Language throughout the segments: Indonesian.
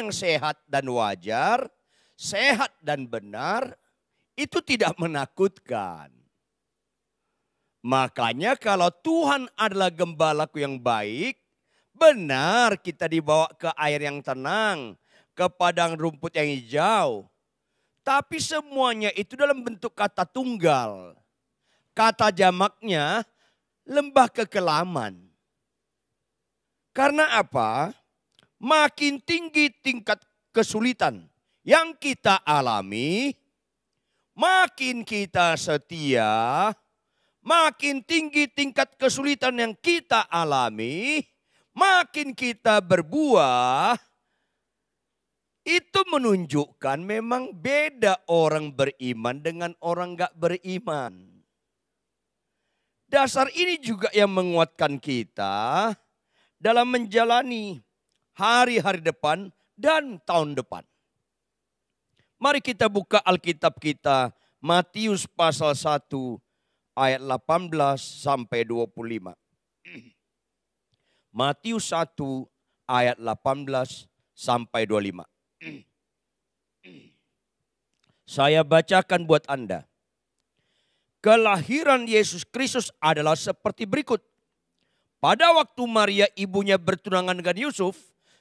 yang sehat dan wajar, sehat dan benar, itu tidak menakutkan. Makanya kalau Tuhan adalah gembalaku yang baik, benar kita dibawa ke air yang tenang, ke padang rumput yang hijau. Tapi semuanya itu dalam bentuk kata tunggal. Kata jamaknya lembah kekelaman. Karena apa? Makin tinggi tingkat kesulitan yang kita alami, makin kita setia, makin tinggi tingkat kesulitan yang kita alami, makin kita berbuah, itu menunjukkan memang beda orang beriman dengan orang gak beriman. Dasar ini juga yang menguatkan kita dalam menjalani hari-hari depan dan tahun depan. Mari kita buka Alkitab kita, Matius pasal 1 ayat 18 sampai 25. Matius 1 ayat 18 sampai 25. Saya bacakan buat Anda. Kelahiran Yesus Kristus adalah seperti berikut. Pada waktu Maria ibunya bertunangan dengan Yusuf,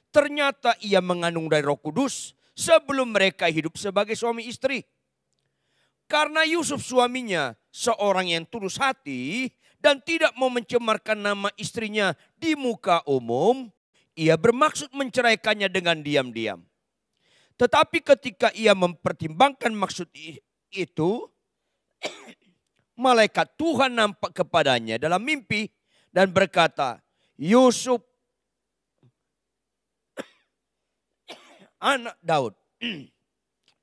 ternyata ia mengandung dari Roh Kudus sebelum mereka hidup sebagai suami istri. Karena Yusuf suaminya seorang yang tulus hati dan tidak mau mencemarkan nama istrinya di muka umum, ia bermaksud menceraikannya dengan diam-diam. Tetapi ketika ia mempertimbangkan maksud itu, malaikat Tuhan nampak kepadanya dalam mimpi dan berkata, Yusuf, anak Daud,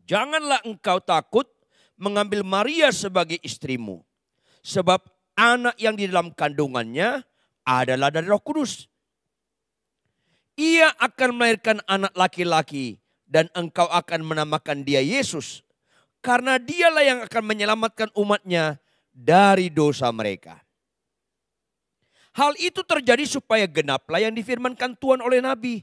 janganlah engkau takut mengambil Maria sebagai istrimu. Sebab anak yang di dalam kandungannya adalah dari Roh Kudus. Ia akan melahirkan anak laki-laki dan engkau akan menamakan dia Yesus. Karena dialah yang akan menyelamatkan umatnya dari dosa mereka. Hal itu terjadi supaya genaplah yang difirmankan Tuhan oleh Nabi.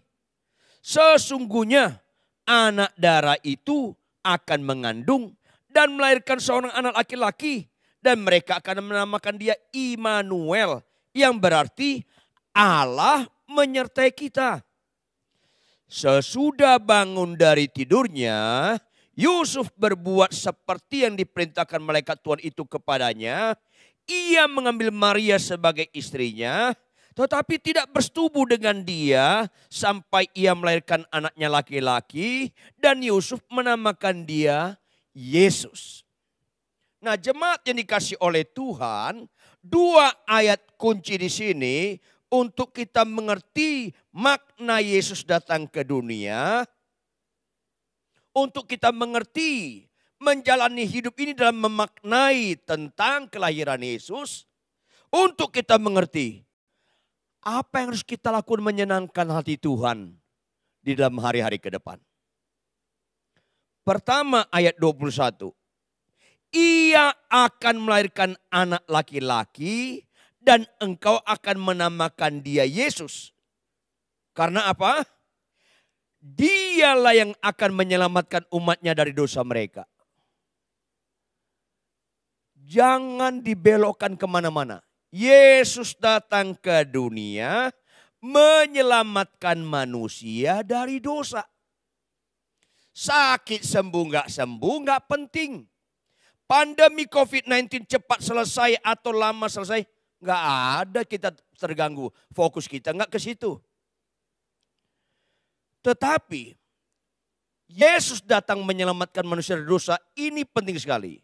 Sesungguhnya anak darah itu akan mengandung dan melahirkan seorang anak laki-laki. Dan mereka akan menamakan dia Immanuel. Yang berarti Allah menyertai kita. Sesudah bangun dari tidurnya, Yusuf berbuat seperti yang diperintahkan malaikat Tuhan itu kepadanya. Ia mengambil Maria sebagai istrinya, tetapi tidak bersetubuh dengan dia sampai ia melahirkan anaknya laki-laki. Dan Yusuf menamakan dia Yesus. Nah, jemaat yang dikasih oleh Tuhan, dua ayat kunci di sini untuk kita mengerti makna Yesus datang ke dunia. Untuk kita mengerti menjalani hidup ini dalam memaknai tentang kelahiran Yesus. Untuk kita mengerti apa yang harus kita lakukan menyenangkan hati Tuhan di dalam hari-hari ke depan. Pertama ayat 21. Ia akan melahirkan anak laki-laki dan engkau akan menamakan dia Yesus. Karena apa? Dialah yang akan menyelamatkan umatnya dari dosa mereka. Jangan dibelokkan kemana-mana. Yesus datang ke dunia menyelamatkan manusia dari dosa. Sakit sembuh nggak penting. Pandemi COVID-19 cepat selesai atau lama selesai, nggak ada kita terganggu. Fokus kita nggak ke situ. Tetapi Yesus datang menyelamatkan manusia dari dosa, ini penting sekali.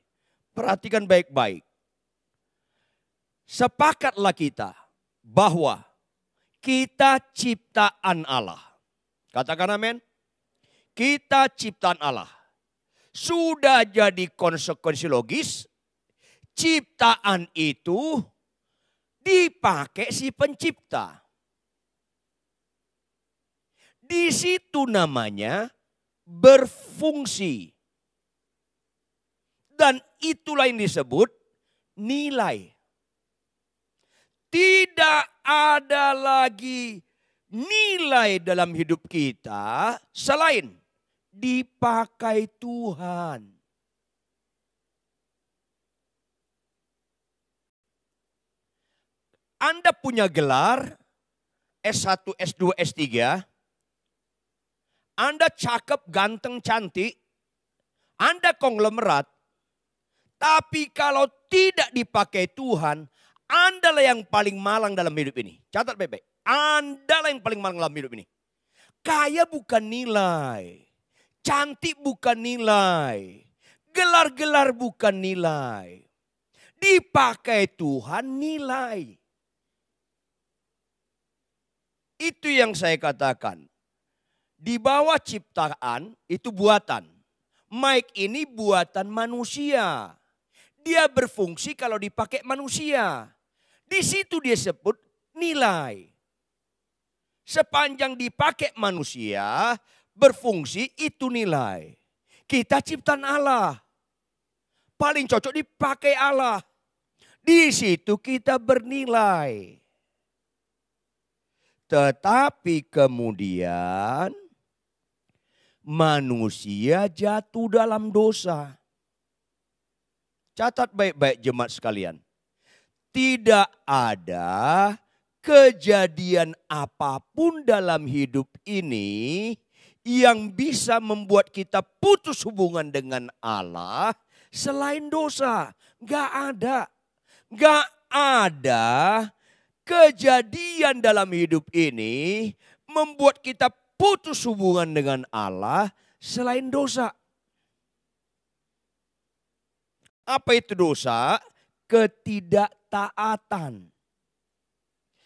Perhatikan baik-baik. Sepakatlah kita bahwa kita ciptaan Allah. Katakan amin. Kita ciptaan Allah. Sudah jadi konsekuensi logis, ciptaan itu dipakai si pencipta. Di situ namanya berfungsi. Dan itulah yang disebut nilai. Tidak ada lagi nilai dalam hidup kita selain dipakai Tuhan. Anda punya gelar S1, S2, S3. Anda cakep, ganteng, cantik. Anda konglomerat. Tapi kalau tidak dipakai Tuhan, Anda lah yang paling malang dalam hidup ini. Catat baik-baik. Anda lah yang paling malang dalam hidup ini. Kaya bukan nilai. Cantik bukan nilai. Gelar-gelar bukan nilai. Dipakai Tuhan nilai. Itu yang saya katakan. Di bawah ciptaan itu buatan. Mic ini buatan manusia. Dia berfungsi kalau dipakai manusia. Di situ dia sebut nilai. Sepanjang dipakai manusia, berfungsi itu nilai. Kita ciptaan Allah. Paling cocok dipakai Allah. Di situ kita bernilai. Tetapi kemudian manusia jatuh dalam dosa. Catat baik-baik jemaat sekalian. Tidak ada kejadian apapun dalam hidup ini yang bisa membuat kita putus hubungan dengan Allah selain dosa. Gak ada. Gak ada kejadian dalam hidup ini membuat kita putus hubungan dengan Allah selain dosa. Apa itu dosa? Ketidaktaatan.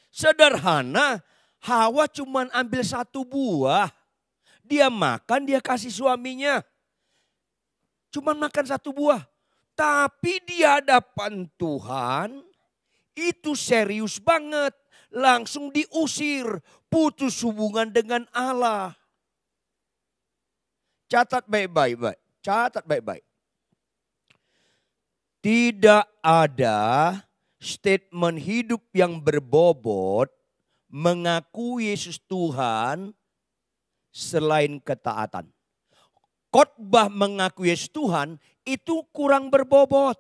Sederhana, Hawa cuma ambil satu buah. Dia makan, dia kasih suaminya. Cuma makan satu buah. Tapi di hadapan Tuhan, itu serius banget. Langsung diusir. Putus hubungan dengan Allah. Catat baik-baik. Catat baik-baik. Tidak ada statement hidup yang berbobot mengaku Yesus Tuhan selain ketaatan. Khotbah mengaku Yesus Tuhan itu kurang berbobot.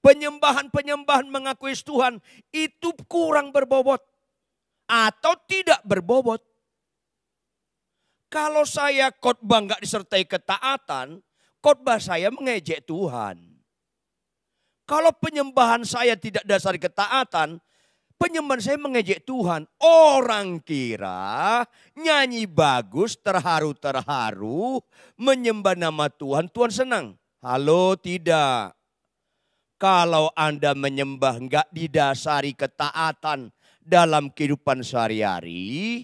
Penyembahan-penyembahan mengaku Yesus Tuhan itu kurang berbobot. Atau tidak berbobot. Kalau saya khotbah nggak disertai ketaatan, khotbah saya mengejek Tuhan. Kalau penyembahan saya tidak dasar ketaatan, penyembahan saya mengejek Tuhan. Orang kira nyanyi bagus, terharu-terharu, menyembah nama Tuhan, Tuhan senang. Halo, tidak. Kalau Anda menyembah enggak didasari ketaatan dalam kehidupan sehari-hari,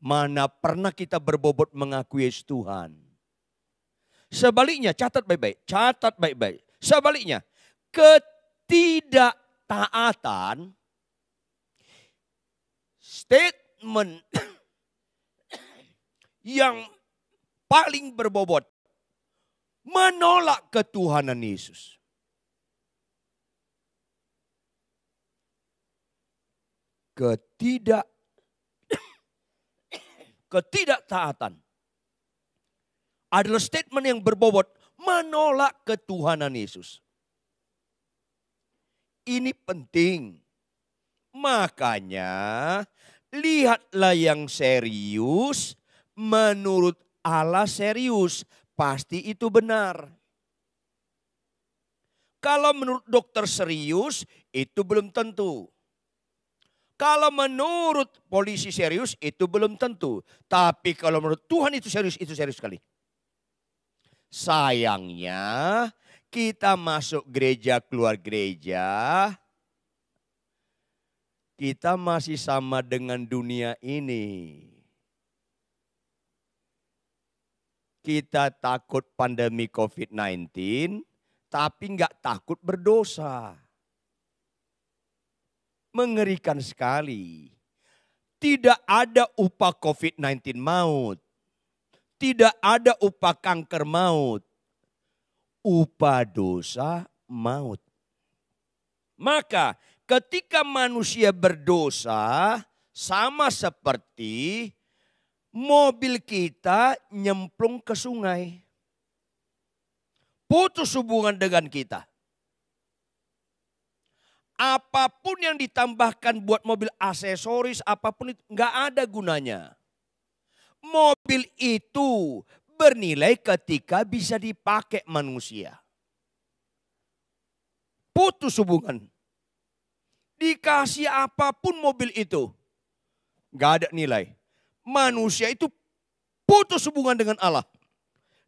mana pernah kita berbobot mengakui Yesus Tuhan. Sebaliknya, catat baik-baik, catat baik-baik. Sebaliknya, ketidaktaatan, statement yang paling berbobot, menolak ketuhanan Yesus. Ketidaktaatan adalah statement yang berbobot menolak ketuhanan Yesus. Ini penting. Makanya lihatlah yang serius, menurut Allah serius, pasti itu benar. Kalau menurut dokter serius, itu belum tentu. Kalau menurut polisi serius, itu belum tentu. Tapi kalau menurut Tuhan itu serius sekali. Sayangnya kita masuk gereja, keluar gereja, kita masih sama dengan dunia ini. Kita takut pandemi COVID-19, tapi nggak takut berdosa. Mengerikan sekali. Tidak ada upah COVID-19 maut. Tidak ada upah kanker maut. Upah dosa maut. Maka ketika manusia berdosa, sama seperti mobil kita nyemplung ke sungai. Putus hubungan dengan kita. Apapun yang ditambahkan buat mobil, aksesoris, apapun itu nggak ada gunanya. Mobil itu bernilai ketika bisa dipakai manusia. Putus hubungan. Dikasih apapun mobil itu, nggak ada nilai. Manusia itu putus hubungan dengan Allah.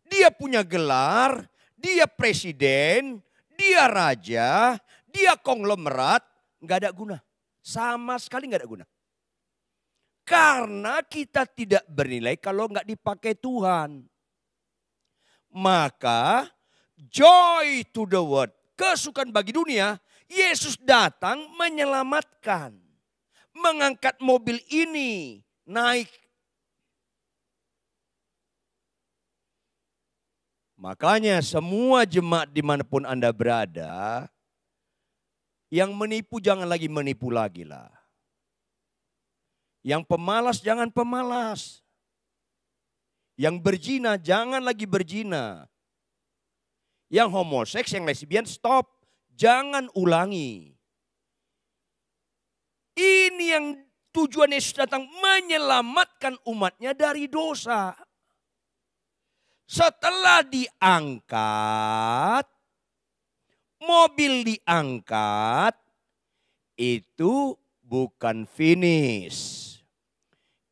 Dia punya gelar, dia presiden, dia raja, dia konglomerat, nggak ada guna. Sama sekali nggak ada guna. Karena kita tidak bernilai kalau nggak dipakai Tuhan. Maka joy to the world, kesukaan bagi dunia, Yesus datang menyelamatkan. Mengangkat mobil ini naik. Makanya semua jemaat dimanapun Anda berada, yang menipu jangan lagi menipu lagi lah. Yang pemalas jangan pemalas. Yang berzina jangan lagi berzina. Yang homoseks, yang lesbian stop. Jangan ulangi. Ini yang tujuan Yesus datang menyelamatkan umatnya dari dosa. Setelah diangkat, mobil diangkat, itu bukan finish.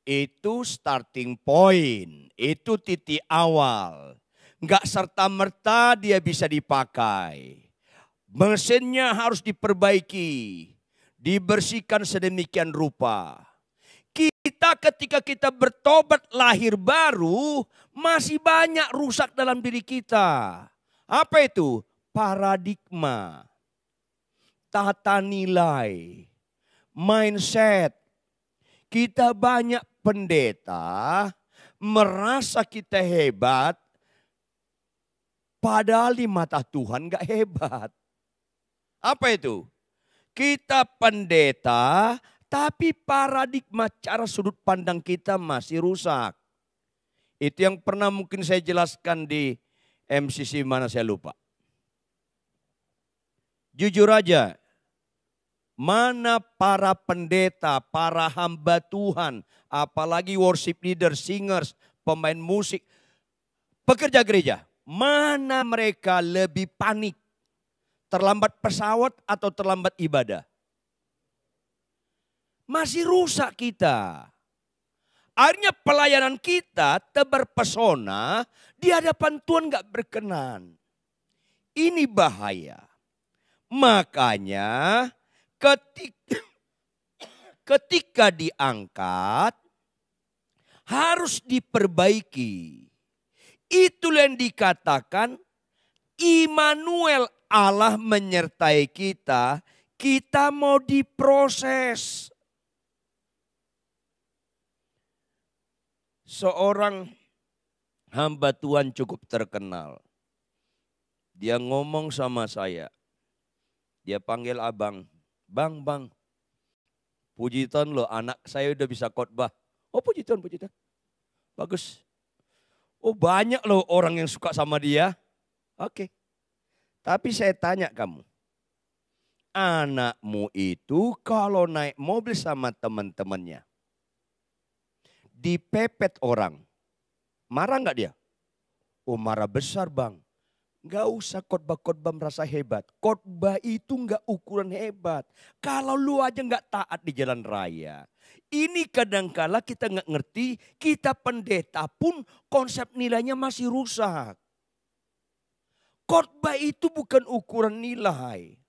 Itu starting point, itu titik awal. Enggak serta-merta dia bisa dipakai. Mesinnya harus diperbaiki, dibersihkan sedemikian rupa. Kita ketika kita bertobat lahir baru, masih banyak rusak dalam diri kita. Apa itu? Paradigma, tata nilai, mindset. Kita banyak pendeta merasa kita hebat, padahal di mata Tuhan gak hebat. Apa itu? Kita pendeta, tapi paradigma cara sudut pandang kita masih rusak. Itu yang pernah mungkin saya jelaskan di MCC mana saya lupa. Jujur aja, mana para pendeta, para hamba Tuhan, apalagi worship leader, singers, pemain musik, pekerja gereja, mana mereka lebih panik? Terlambat pesawat atau terlambat ibadah? Masih rusak kita. Akhirnya pelayanan kita tebar pesona, di hadapan Tuhan gak berkenan. Ini bahaya. Makanya ketika diangkat harus diperbaiki. Itulah yang dikatakan Immanuel, Allah menyertai kita, kita mau diproses. Seorang hamba Tuhan cukup terkenal. Dia ngomong sama saya. Dia panggil abang. Bang. Puji Tuhan loh, anak saya udah bisa khotbah. Oh puji Tuhan. Bagus. Oh banyak loh orang yang suka sama dia. Oke. Tapi saya tanya kamu. Anakmu itu kalau naik mobil sama teman-temannya, dipepet orang, marah nggak dia? Oh marah besar bang. Nggak usah khotbah merasa hebat. Khotbah itu nggak ukuran hebat. Kalau lu aja nggak taat di jalan raya. Ini kadangkala kita nggak ngerti, kita pendeta pun konsep nilainya masih rusak. Khotbah itu bukan ukuran nilai.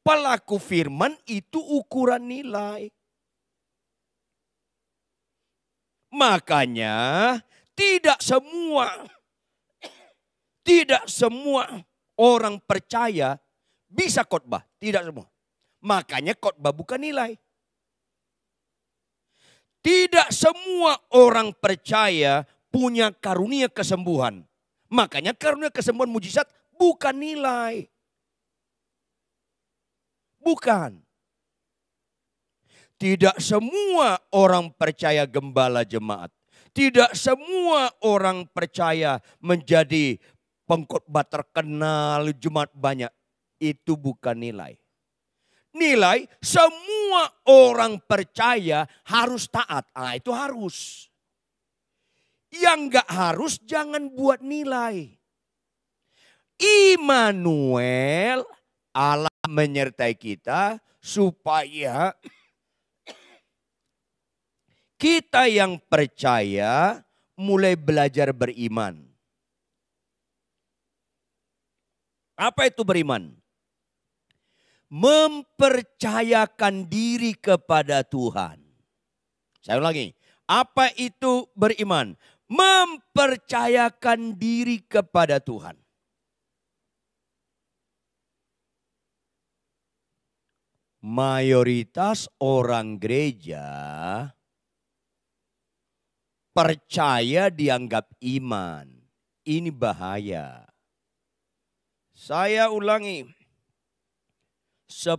Pelaku firman itu ukuran nilai. Makanya tidak semua orang percaya bisa khotbah. Tidak semua. Makanya khotbah bukan nilai. Tidak semua orang percaya punya karunia kesembuhan. Makanya karunia kesembuhan mujizat bukan nilai. Bukan. Tidak semua orang percaya gembala jemaat. Tidak semua orang percaya menjadi pengkhotbah terkenal, jemaat banyak. Itu bukan nilai. Nilai semua orang percaya harus taat. Ah, itu harus. Yang enggak harus jangan buat nilai. Immanuel, Allah menyertai kita supaya kita yang percaya mulai belajar beriman. Apa itu beriman? Mempercayakan diri kepada Tuhan. Saya ulangi, apa itu beriman? Mempercayakan diri kepada Tuhan. Mayoritas orang gereja percaya dianggap iman. Ini bahaya. Saya ulangi. 10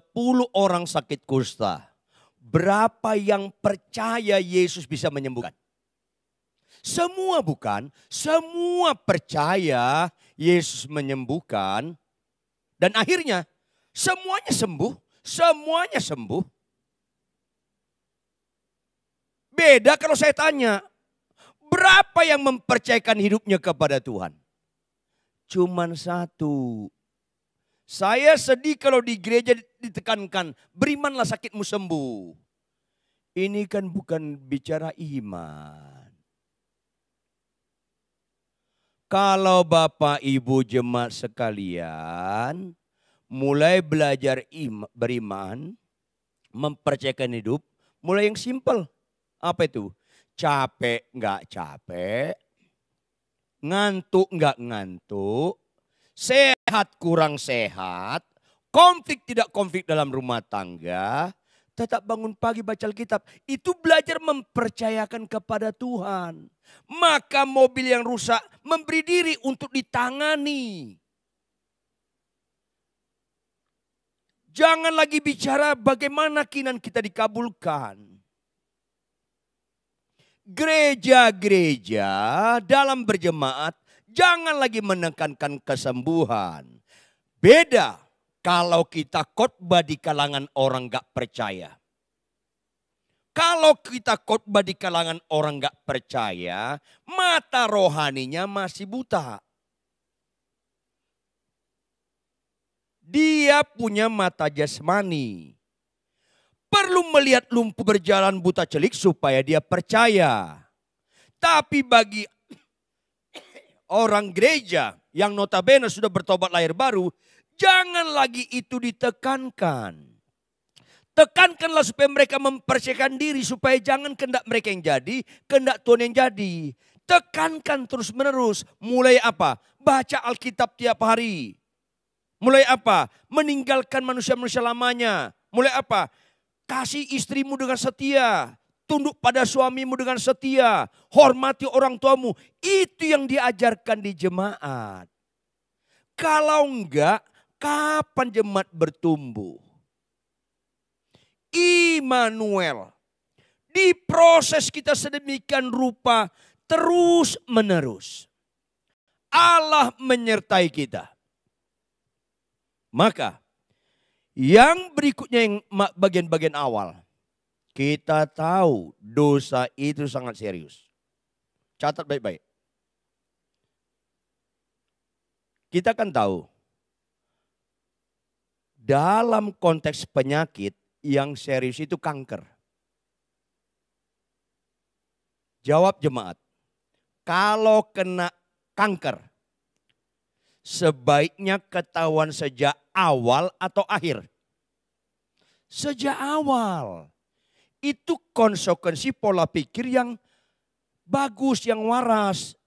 orang sakit kusta. Berapa yang percaya Yesus bisa menyembuhkan? Semua bukan. Semua percaya Yesus menyembuhkan. Dan akhirnya semuanya sembuh. Semuanya sembuh. Beda kalau saya tanya. Berapa yang mempercayakan hidupnya kepada Tuhan? Cuman satu. Saya sedih kalau di gereja ditekankan, berimanlah sakitmu sembuh. Ini kan bukan bicara iman. Kalau Bapak Ibu jemaat sekalian mulai belajar beriman, mempercayakan hidup, mulai yang simpel. Apa itu? Capek nggak capek, ngantuk nggak ngantuk, sehat kurang sehat, konflik tidak konflik dalam rumah tangga, tetap bangun pagi baca Alkitab. Itu belajar mempercayakan kepada Tuhan. Maka mobil yang rusak memberi diri untuk ditangani. Jangan lagi bicara bagaimana kinan kita dikabulkan. Gereja-gereja dalam berjemaat jangan lagi menekankan kesembuhan. Beda kalau kita khotbah di kalangan orang gak percaya. Kalau kita khotbah di kalangan orang gak percaya, mata rohaninya masih buta. Dia punya mata jasmani. Perlu melihat lumpuh berjalan buta celik supaya dia percaya. Tapi bagi orang gereja yang notabene sudah bertobat lahir baru, jangan lagi itu ditekankan. Tekankanlah supaya mereka mempercayakan diri supaya jangan kehendak mereka yang jadi, kehendak Tuhan yang jadi. Tekankan terus menerus. Mulai apa? Baca Alkitab tiap hari. Mulai apa? Meninggalkan manusia-manusia lamanya. Mulai apa? Kasih istrimu dengan setia. Tunduk pada suamimu dengan setia. Hormati orang tuamu. Itu yang diajarkan di jemaat. Kalau enggak, kapan jemaat bertumbuh? Immanuel. Diproses kita sedemikian rupa terus menerus. Allah menyertai kita. Maka yang berikutnya yang bagian-bagian awal. Kita tahu dosa itu sangat serius. Catat baik-baik. Kita kan tahu. Dalam konteks penyakit yang serius itu kanker. Jawab jemaat. Kalau kena kanker. Sebaiknya ketahuan sejak awal atau akhir? Sejak awal. Itu konsekuensi pola pikir yang bagus, yang waras.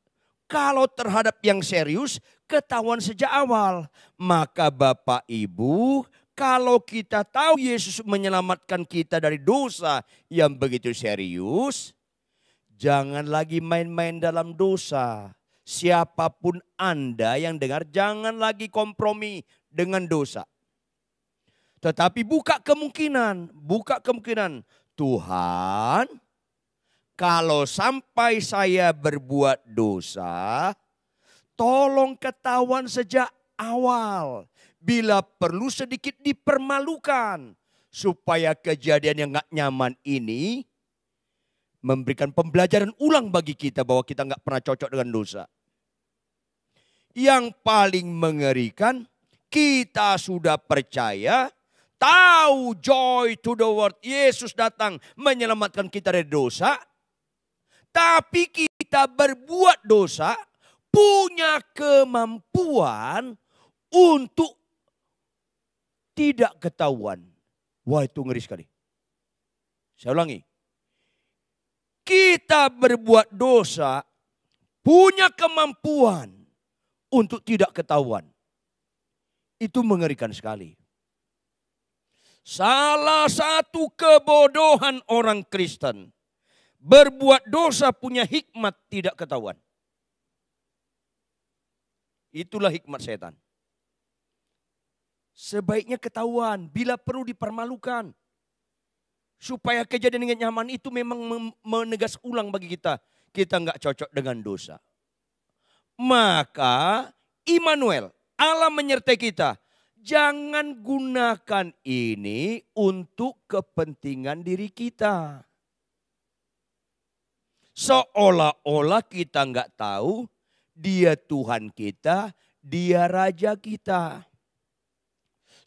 Kalau terhadap yang serius, ketahuan sejak awal. Maka Bapak Ibu, kalau kita tahu Yesus menyelamatkan kita dari dosa yang begitu serius, jangan lagi main-main dalam dosa. Siapapun Anda yang dengar, jangan lagi kompromi dengan dosa. Tetapi buka kemungkinan Tuhan, kalau sampai saya berbuat dosa, tolong ketahuan sejak awal. Bila perlu sedikit dipermalukan. Supaya kejadian yang gak nyaman ini memberikan pembelajaran ulang bagi kita bahwa kita gak pernah cocok dengan dosa. Yang paling mengerikan, kita sudah percaya, tahu joy to the world, Yesus datang menyelamatkan kita dari dosa. Tapi kita berbuat dosa, punya kemampuan untuk tidak ketahuan. Wah, itu ngeri sekali. Saya ulangi. Kita berbuat dosa, punya kemampuan untuk tidak ketahuan. Itu mengerikan sekali. Salah satu kebodohan orang Kristen, berbuat dosa punya hikmat tidak ketahuan. Itulah hikmat setan. Sebaiknya ketahuan, bila perlu dipermalukan. Supaya kejadian yang nyaman itu memang menegas ulang bagi kita. Kita nggak cocok dengan dosa. Maka Immanuel, Allah menyertai kita. Jangan gunakan ini untuk kepentingan diri kita. Seolah-olah kita nggak tahu dia Tuhan kita, dia Raja kita.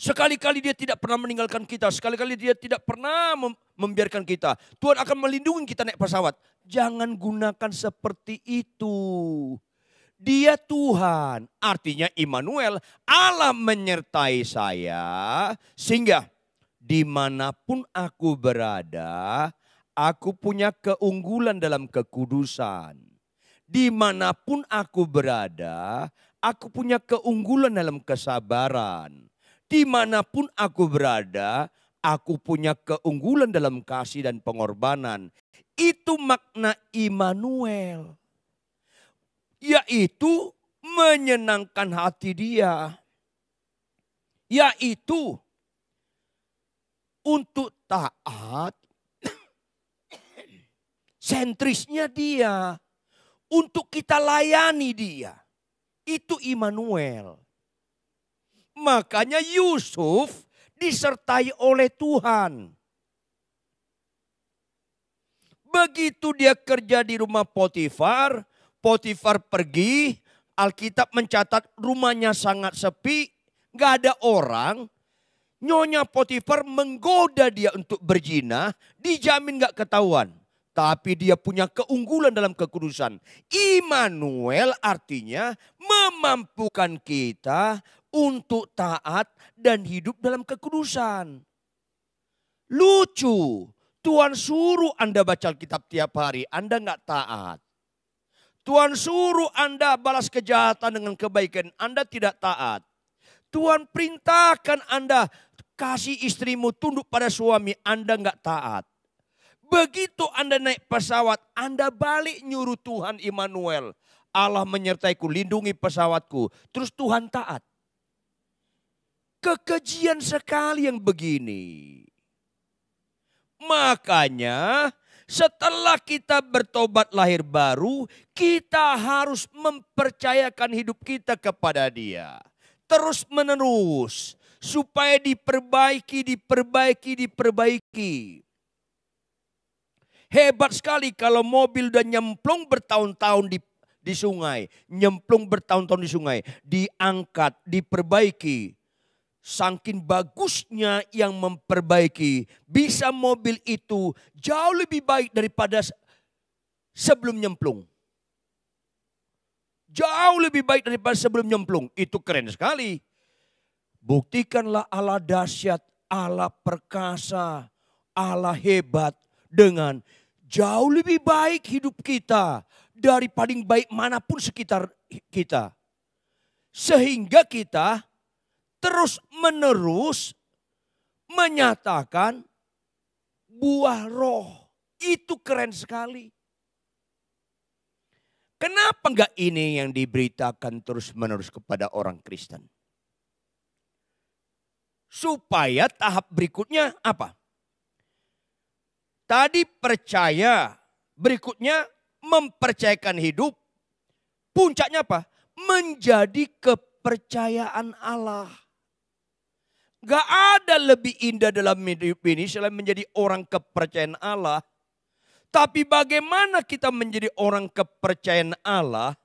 Sekali-kali dia tidak pernah meninggalkan kita. Sekali-kali dia tidak pernah membiarkan kita. Tuhan akan melindungi kita naik pesawat. Jangan gunakan seperti itu. Dia Tuhan. Artinya Immanuel, Allah menyertai saya. Sehingga dimanapun aku berada, aku punya keunggulan dalam kekudusan. Dimanapun aku berada, aku punya keunggulan dalam kesabaran. Dimanapun aku berada, aku punya keunggulan dalam kasih dan pengorbanan. Itu makna Immanuel. Yaitu menyenangkan hati dia. Yaitu untuk taat, sentrisnya dia. Untuk kita layani dia. Itu Immanuel. Makanya Yusuf disertai oleh Tuhan. Begitu dia kerja di rumah Potifar, Potifar pergi, Alkitab mencatat rumahnya sangat sepi, gak ada orang. Nyonya Potifar menggoda dia untuk berzina, dijamin gak ketahuan. Tapi dia punya keunggulan dalam kekudusan. Immanuel artinya memampukan kita untuk taat dan hidup dalam kekudusan. Lucu, Tuhan suruh Anda baca Alkitab tiap hari, Anda nggak taat. Tuhan suruh Anda balas kejahatan dengan kebaikan, Anda tidak taat. Tuhan perintahkan Anda kasih istrimu tunduk pada suami, Anda nggak taat. Begitu Anda naik pesawat, Anda balik nyuruh Tuhan Immanuel. Allah menyertaiku, lindungi pesawatku. Terus Tuhan taat. Kekejian sekali yang begini. Makanya setelah kita bertobat lahir baru, kita harus mempercayakan hidup kita kepada Dia. Terus menerus. Supaya diperbaiki. Hebat sekali kalau mobil udah nyemplung bertahun-tahun di sungai. Nyemplung bertahun-tahun di sungai. Diangkat, diperbaiki. Saking bagusnya yang memperbaiki. Bisa mobil itu jauh lebih baik daripada sebelum nyemplung. Jauh lebih baik daripada sebelum nyemplung. Itu keren sekali. Buktikanlah Allah dahsyat, Allah perkasa, Allah hebat dengan jauh lebih baik hidup kita dari paling baik manapun sekitar kita. Sehingga kita terus menerus menyatakan buah roh. Itu keren sekali. Kenapa enggak ini yang diberitakan terus menerus kepada orang Kristen? Supaya tahap berikutnya apa? Tadi percaya, berikutnya mempercayakan hidup. Puncaknya apa? Menjadi kepercayaan Allah. Gak ada lebih indah dalam hidup ini selain menjadi orang kepercayaan Allah. Tapi bagaimana kita menjadi orang kepercayaan Allah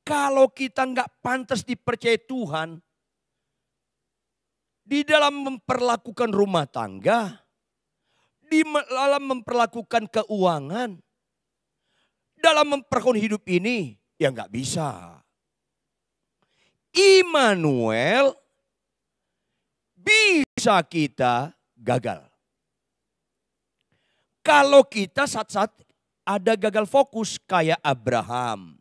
kalau kita gak pantas dipercaya Tuhan? Di dalam memperlakukan rumah tangga, di dalam memperlakukan keuangan, dalam memperlakukan hidup ini, ya gak bisa. Immanuel bisa kita gagal. Kalau kita saat-saat ada gagal fokus kayak Abraham.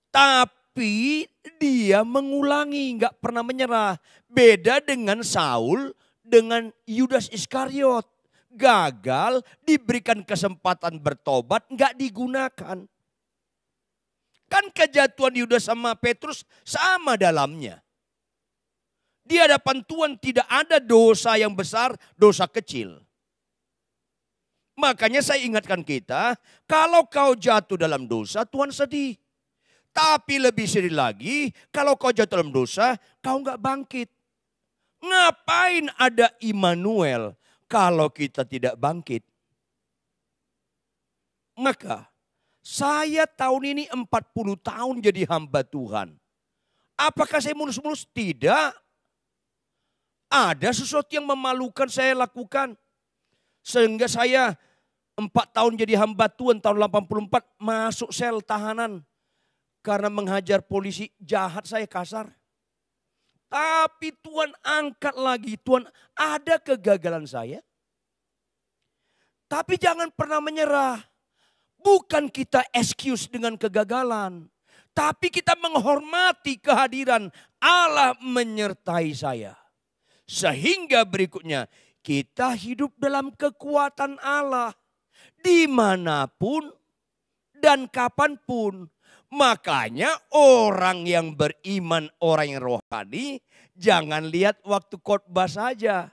Tapi dia mengulangi, gak pernah menyerah. Beda dengan Saul, dengan Yudas Iskariot. Gagal, diberikan kesempatan bertobat, gak digunakan. Kan kejatuhan Yudas sama Petrus sama dalamnya. Di hadapan Tuhan tidak ada dosa yang besar, dosa kecil. Makanya saya ingatkan kita, kalau kau jatuh dalam dosa, Tuhan sedih. Tapi lebih sedih lagi, kalau kau jatuh dalam dosa, kau nggak bangkit. Ngapain ada Immanuel kalau kita tidak bangkit? Maka saya tahun ini 40 tahun jadi hamba Tuhan. Apakah saya mulus-mulus? Tidak. Ada sesuatu yang memalukan saya lakukan. Sehingga saya 4 tahun jadi hamba Tuhan, tahun 84 masuk sel tahanan. Karena menghajar polisi jahat, saya kasar. Tapi Tuhan angkat lagi. Tuhan, ada kegagalan saya. Tapi jangan pernah menyerah. Bukan kita excuse dengan kegagalan. Tapi kita menghormati kehadiran Allah menyertai saya. Sehingga berikutnya kita hidup dalam kekuatan Allah. Dimanapun dan kapanpun. Makanya orang yang beriman, orang yang rohani, jangan lihat waktu khotbah saja.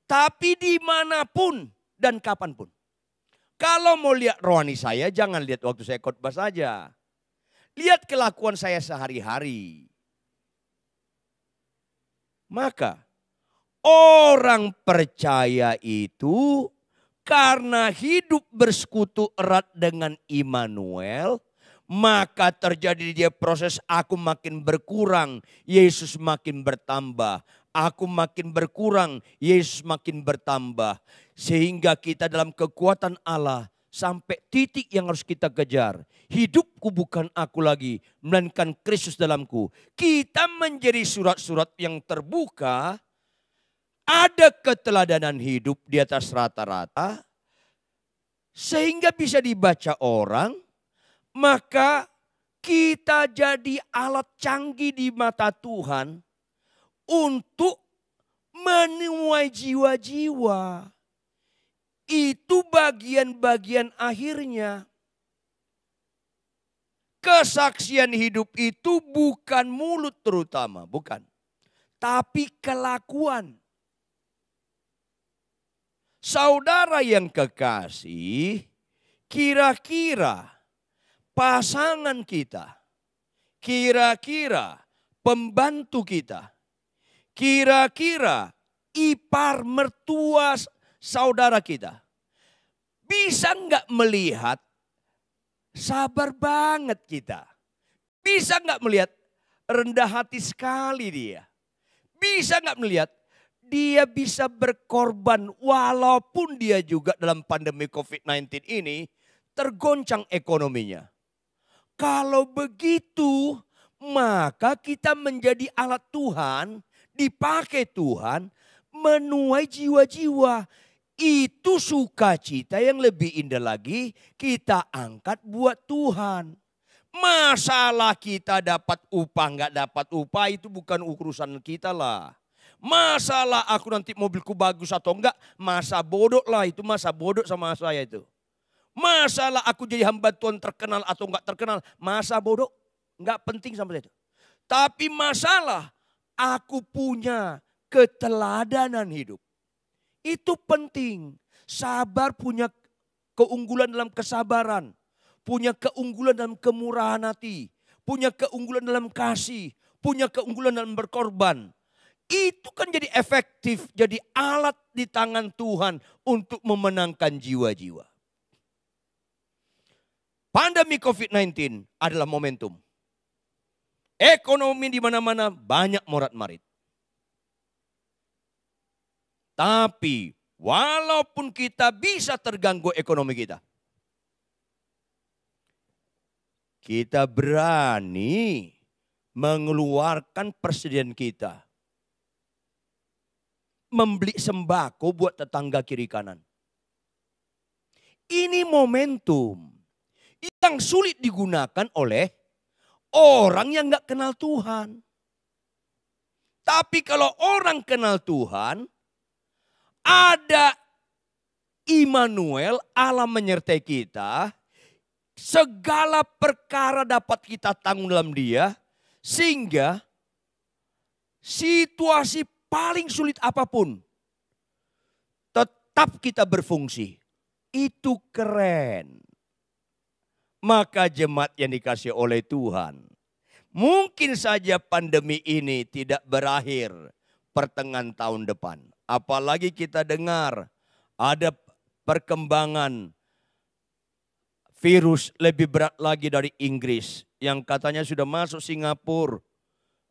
Tapi dimanapun dan kapanpun. Kalau mau lihat rohani saya, jangan lihat waktu saya khotbah saja. Lihat kelakuan saya sehari-hari. Maka orang percaya itu karena hidup bersekutu erat dengan Immanuel, maka terjadi dia proses aku makin berkurang, Yesus makin bertambah. Aku makin berkurang, Yesus makin bertambah. Sehingga kita dalam kekuatan Allah sampai titik yang harus kita kejar. Hidupku bukan aku lagi, melainkan Kristus dalamku. Kita menjadi surat-surat yang terbuka. Ada keteladanan hidup di atas rata-rata. Sehingga bisa dibaca orang. Maka kita jadi alat canggih di mata Tuhan untuk menuai jiwa-jiwa. Itu bagian-bagian akhirnya. Kesaksian hidup itu bukan mulut terutama, bukan. Tapi kelakuan. Saudara yang kekasih, kira-kira pasangan kita, kira-kira pembantu kita, kira-kira ipar mertua saudara kita, bisa nggak melihat sabar banget kita? Bisa nggak melihat rendah hati sekali dia? Bisa nggak melihat dia bisa berkorban walaupun dia juga dalam pandemi COVID-19 ini tergoncang ekonominya? Kalau begitu, maka kita menjadi alat Tuhan, dipakai Tuhan, menuai jiwa-jiwa. Itu sukacita yang lebih indah lagi kita angkat buat Tuhan. Masalah kita dapat upah nggak dapat upah itu bukan urusan kita lah. Masalah aku nanti mobilku bagus atau enggak, masa bodoh lah itu, masa bodoh sama saya itu. Masalah aku jadi hamba Tuhan terkenal atau enggak terkenal, masa bodoh, enggak penting sama itu. Tapi masalah aku punya keteladanan hidup. Itu penting. Sabar punya keunggulan dalam kesabaran. Punya keunggulan dalam kemurahan hati. Punya keunggulan dalam kasih. Punya keunggulan dalam berkorban. Itu kan jadi efektif. Jadi alat di tangan Tuhan untuk memenangkan jiwa-jiwa. Pandemi COVID-19 adalah momentum. Ekonomi di mana-mana banyak morat-marit. Tapi walaupun kita bisa terganggu ekonomi kita berani mengeluarkan persediaan kita. Membeli sembako buat tetangga kiri kanan. Ini momentum yang sulit digunakan oleh orang yang gak kenal Tuhan. Tapi kalau orang kenal Tuhan, ada Immanuel, Allah menyertai kita. Segala perkara dapat kita tanggung dalam Dia. Sehingga situasi paling sulit apapun, tetap kita berfungsi. Itu keren. Maka jemaat yang dikasihi oleh Tuhan, mungkin saja pandemi ini tidak berakhir pertengahan tahun depan. Apalagi kita dengar ada perkembangan virus lebih berat lagi dari Inggris. Yang katanya sudah masuk Singapura,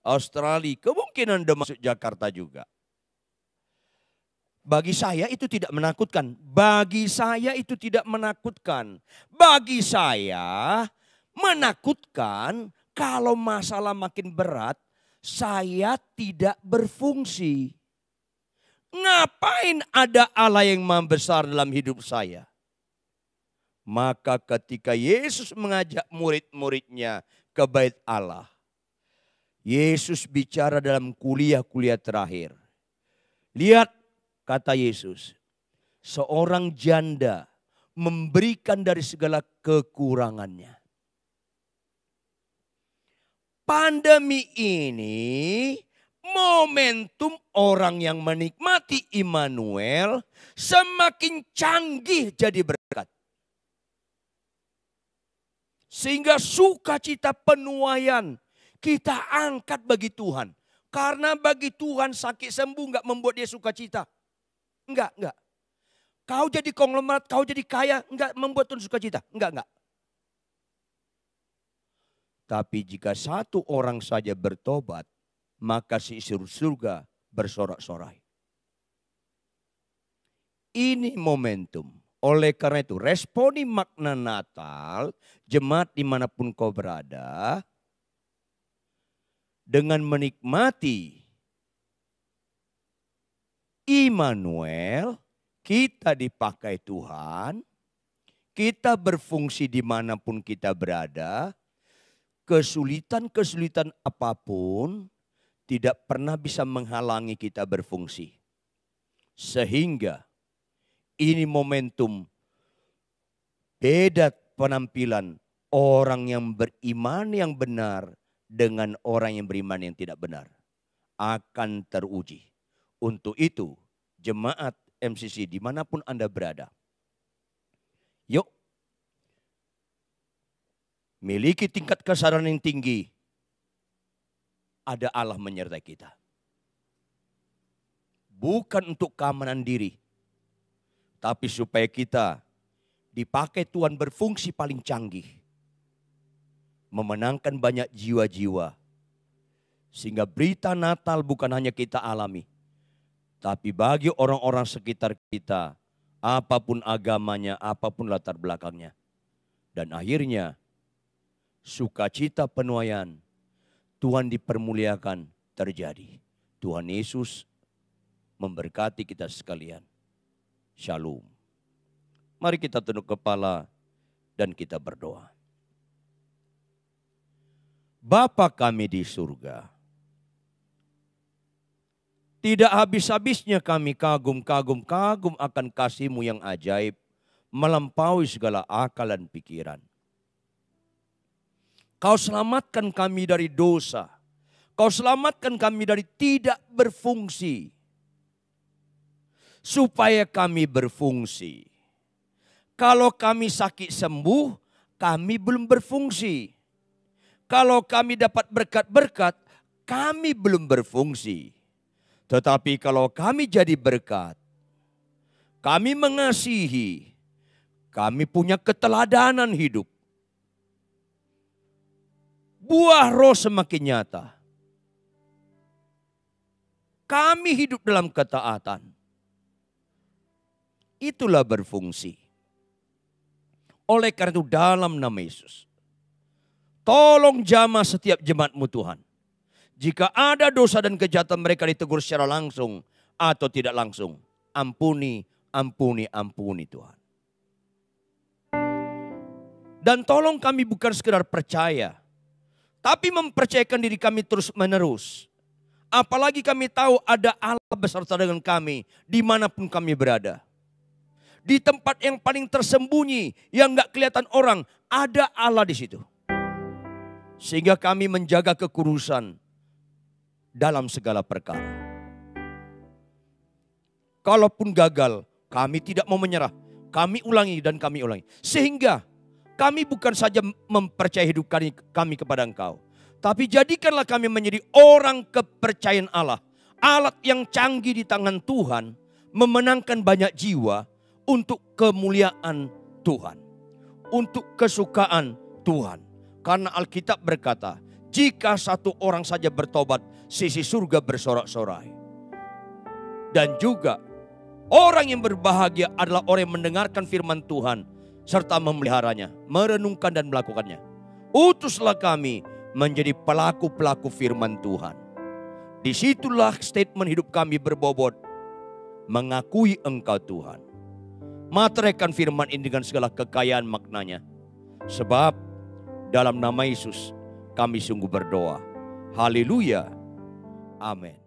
Australia, kemungkinan sudah masuk Jakarta juga. Bagi saya itu tidak menakutkan. Bagi saya itu tidak menakutkan. Bagi saya menakutkan kalau masalah makin berat, saya tidak berfungsi. Ngapain ada Allah yang maha besar dalam hidup saya? Maka ketika Yesus mengajak murid-muridnya ke bait Allah, Yesus bicara dalam kuliah-kuliah terakhir. Lihat, kata Yesus, seorang janda memberikan dari segala kekurangannya. Pandemi ini momentum orang yang menikmati Immanuel semakin canggih jadi berkat. Sehingga sukacita penuaian kita angkat bagi Tuhan. Karena bagi Tuhan sakit sembuh enggak membuat dia sukacita. Enggak. Kau jadi konglomerat, kau jadi kaya, enggak membuat Tuhan sukacita. Enggak. Tapi jika satu orang saja bertobat, maka si surga bersorak-sorai. Ini momentum. Oleh karena itu, responi makna Natal, jemaat dimanapun kau berada, dengan menikmati Immanuel, kita dipakai Tuhan, kita berfungsi dimanapun kita berada, kesulitan-kesulitan apapun tidak pernah bisa menghalangi kita berfungsi. Sehingga ini momentum beda penampilan orang yang beriman yang benar dengan orang yang beriman yang tidak benar akan teruji. Untuk itu, jemaat MCC dimanapun Anda berada, yuk miliki tingkat kesadaran yang tinggi. Ada Allah menyertai kita. Bukan untuk keamanan diri, tapi supaya kita dipakai Tuhan berfungsi paling canggih. Memenangkan banyak jiwa-jiwa. Sehingga berita Natal bukan hanya kita alami, tapi bagi orang-orang sekitar kita, apapun agamanya, apapun latar belakangnya. Dan akhirnya, sukacita penuaian, Tuhan dipermuliakan terjadi. Tuhan Yesus memberkati kita sekalian. Shalom. Mari kita tunduk kepala dan kita berdoa. Bapa kami di surga, tidak habis-habisnya kami kagum akan kasih-Mu yang ajaib, melampaui segala akal dan pikiran. Kau selamatkan kami dari dosa. Kau selamatkan kami dari tidak berfungsi. supaya kami berfungsi. Kalau kami sakit sembuh, kami belum berfungsi. Kalau kami dapat berkat-berkat, kami belum berfungsi. Tetapi kalau kami jadi berkat, kami mengasihi, kami punya keteladanan hidup. Buah roh semakin nyata. Kami hidup dalam ketaatan. Itulah berfungsi. Oleh karena itu dalam nama Yesus, tolong jamah setiap jemaat-Mu Tuhan. Jika ada dosa dan kejahatan mereka ditegur secara langsung atau tidak langsung, ampuni, ampuni, ampuni Tuhan. Dan tolong kami bukan sekedar percaya, tapi mempercayakan diri kami terus menerus. Apalagi kami tahu ada Allah beserta dengan kami dimanapun kami berada. Di tempat yang paling tersembunyi, yang gak kelihatan orang, ada Allah di situ. Sehingga kami menjaga kekudusan dalam segala perkara. Kalaupun gagal, kami tidak mau menyerah. Kami ulangi dan kami ulangi. Sehingga kami bukan saja mempercayai hidup kami kepada Engkau, tapi jadikanlah kami menjadi orang kepercayaan Allah. Alat yang canggih di tangan Tuhan, memenangkan banyak jiwa untuk kemuliaan Tuhan. Untuk kesukaan Tuhan. Karena Alkitab berkata, jika satu orang saja bertobat, sisi surga bersorak-sorai. Dan juga orang yang berbahagia adalah orang yang mendengarkan firman Tuhan serta memeliharanya, merenungkan dan melakukannya. Utuslah kami menjadi pelaku-pelaku firman Tuhan. Disitulah statement hidup kami berbobot, mengakui Engkau Tuhan. Materaikan firman ini dengan segala kekayaan maknanya. Sebab dalam nama Yesus kami sungguh berdoa. Haleluya. Amin.